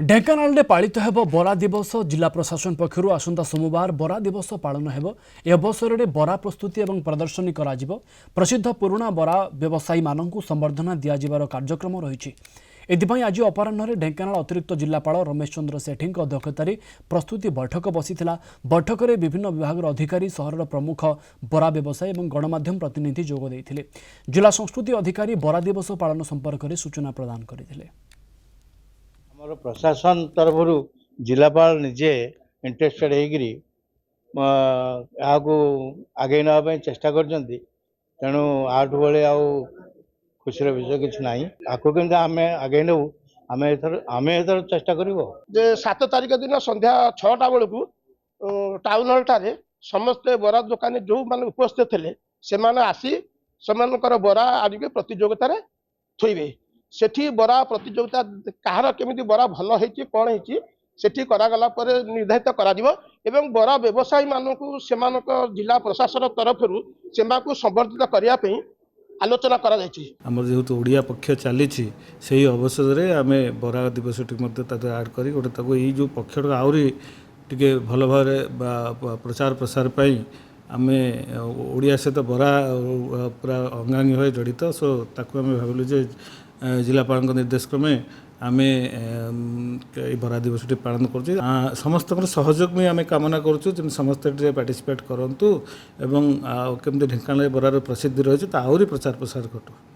ढेंकानाल पालित हेब बरा दिवस जिला प्रशासन पक्षर आसंता सोमवार बरा दिवस पालन हेब ए अवसर में बरा प्रस्तुति और प्रदर्शनी करा प्रसिद्ध पुराणा बरा व्यवसायी मानक संबर्धना दिजार कार्यक्रम रही एथिपाई आज अपराह्न ढेंकानाल अतिरिक्त जिलापाल रमेश चंद्र सेठी अध्यक्षतार प्रस्तुति बैठक बसी बैठक में विभिन्न विभाग अधिकारी सहर प्रमुख बरा व्यवसायी और गणमाध्यम प्रतिनिधि जोगदे जिला संस्कृति अधिकारी बरा दिवस पालन संपर्क में सूचना प्रदान करते आमर प्रशासन तरफ जिलापाल निजे इंटरेस्टेड आगे ना चेष्टा कर तेणु आठ भाई खुशी विषय किसी ना आपको केमती आम आगे नौ आम एथर चेष्टा कर 7 तारिख दिन संध्या 6टा बेलू टाउन हॉल ठारे समस्ते बरा दुकानी जो मैंने उपस्थित थे से आसी से बरा आनिके प्रतियोगितार थोइबे सेठी बरा प्रतियोगिता कहार केमिति बरा भल होइछि कोन होइछि सेठी करागला पर निर्धारित करा दिबो एवं बरा व्यवसायी मानकु सेमानक जिला प्रशासन तरफरु सेमाकु संवर्धित करिया पई आलोचना करा जायछि। हमर जेहेतु ओडिया पक्ष चली से अवसर में आम बरा दिवस आड कर गोटे ताको ये जो पक्ष आहरी टे भल भाव प्रचार प्रसार आम ओडिया सहित बरा पूरा अंगांगी भाई जड़ित सो ताकू आम भाविलु जे जिलापाल निर्देश क्रमे आम बरा दिवस पालन कर समस्त सहयोग में आम कामना करुँ समस्त पार्टिसिपेट करूँ एवं केमती ढेंकानाल बरार प्रसिद्धि रही आहरी प्रचार प्रसार घटू।